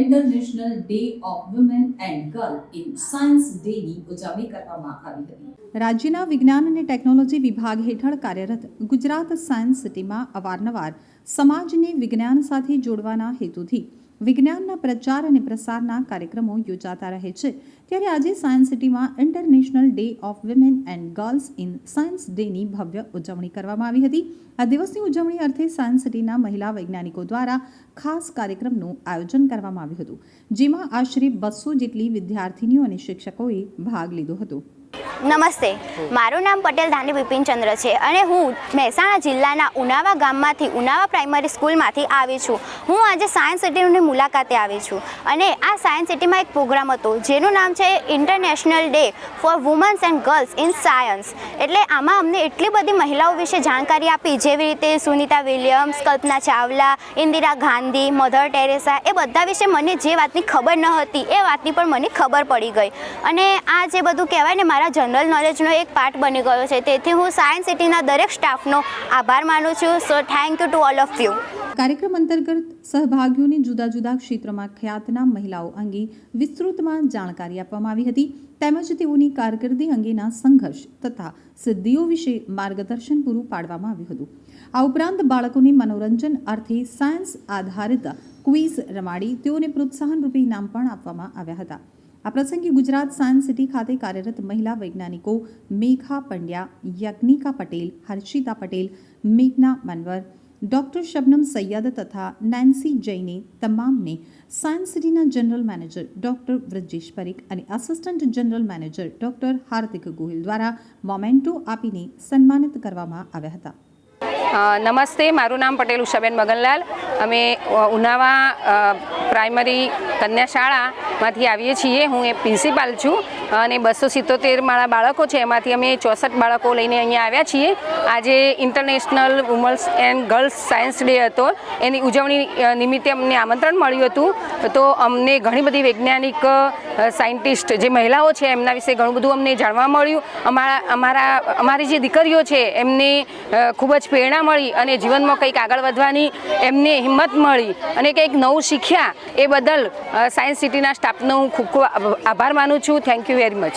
International day of women and girl in science ડેની ઉજવણી કરવામાં આવી હતી। રાજ્યના વિજ્ઞાન અને ટેકનોલોજી વિભાગ હેઠળ કાર્યરત ગુજરાત સાયન્સ સિટીમાં અવારનવાર સમાજને વિજ્ઞાન સાથે જોડવાના હેતુથી વિજ્ઞાનના પ્રચાર અને પ્રસારના કાર્યક્રમો યોજાતા રહે છે। ત્યારે આજે સાયન્સ સિટીમાં international day of women and girls in science ડેની ભવ્ય ઉજવણી કરવામાં આવી હતી। આ દિવસની ઉજવણી અર્થે સાયન્સ સિટીના મહિલા વૈજ્ઞાનિકો દ્વારા ખાસ કાર્યક્રમનું આયોજન કરવામાં આવ્યું હતું, જેમાં આશરે 200 જેટલી વિદ્યાર્થીનીઓ અને શિક્ષકોએ ભાગ લીધો હતો। નમસ્તે, મારું નામ પટેલ ધાની બિપિનચંદ્ર છે અને હું મહેસાણા જિલ્લાના ઉનાવા ગામમાંથી ઉનાવા પ્રાઇમરી સ્કૂલમાંથી આવી છું। હું આજે સાયન્સ સિટીની મુલાકાતે આવી છું અને આ સાયન્સ સિટીમાં એક પ્રોગ્રામ હતો જેનું નામ છે international day four women's and girls in science. એટલે આમાં અમને એટલી બધી મહિલાઓ વિશે જાણકારી આપી, જેવી રીતે Sunita Williams, Kalpana Chawla, Indira Gandhi, mother Teresa, એ બધા વિશે મને જે વાતની ખબર ન હતી એ વાતની પણ મને ખબર પડી ગઈ અને આ જે બધું કહેવાય ને મારા જનરલ નોલેજનો એક પાર્ટ બની ગયો છે। તેથી હું સાયન્સ સિટીના દરેક સ્ટાફનો આભાર માનું છું। So thank you to all of you. કાર્યક્રમ અંતર્ગત સહભાગીઓને જુદા જુદા ક્ષેત્રમાં ખ્યાતનામ મહિલાઓ અંગે વિસ્તૃતમાં જાણકારી આપવામાં આવી હતી, તેમજ તેઓની કારકિર્દી અંગેના સંઘર્ષ તથા સિદ્ધિઓ વિશે માર્ગદર્શન પૂરું પાડવામાં આવ્યું હતું। આ ઉપરાંત બાળકોને મનોરંજન અર્થે સાયન્સ આધારિત ક્વિઝ રમાડી તેઓને પ્રોત્સાહન રૂપે ઇનામ પણ આપવામાં આવ્યા હતા। આ પ્રસંગે ગુજરાત સાયન્સ સિટી ખાતે કાર્યરત મહિલા વૈજ્ઞાનિકો મેઘા પંડ્યા, યજ્ઞિકા પટેલ, હર્ષિતા પટેલ, મેઘના મનવર, ડૉક્ટર શબનમ સૈયદ તથા નેન્સી જૈને તમામને સાયન્સ સિટીના general manager doctor Vrajesh Parikh અને આસિસ્ટન્ટ જનરલ મેનેજર ડૉક્ટર હાર્દિક ગોહિલ દ્વારા મોમેન્ટો આપીને સન્માનિત કરવામાં આવ્યા હતા। નમસ્તે, મારું નામ પટેલ ઉષાબેન મગનલાલ। અમે ઉનાવા પ્રાઇમરી કન્યા શાળામાંથી આવીએ છીએ। હું એ પ્રિન્સિપાલ છું અને 277 મારા બાળકો છે, એમાંથી અમે 64 બાળકો લઈને અહીંયા આવ્યા છીએ। આજે international women's and girls science day હતો, એની ઉજવણી નિમિત્તે અમને આમંત્રણ મળ્યું હતું, તો અમને ઘણી બધી વૈજ્ઞાનિક સાયન્ટિસ્ટ જે મહિલાઓ છે એમના વિશે ઘણું બધું અમને જાણવા મળ્યું। અમારી જે દીકરીઓ છે એમને ખૂબ જ પ્રેરણા મળી અને જીવનમાં કંઈક આગળ વધવાની એમને હિંમત મળી અને કંઈક નવું શીખ્યા। એ બદલ સાયન્સ સિટીના સ્ટાફનો હું ખૂબ ખૂબ આભાર માનું છું। Thank you very much.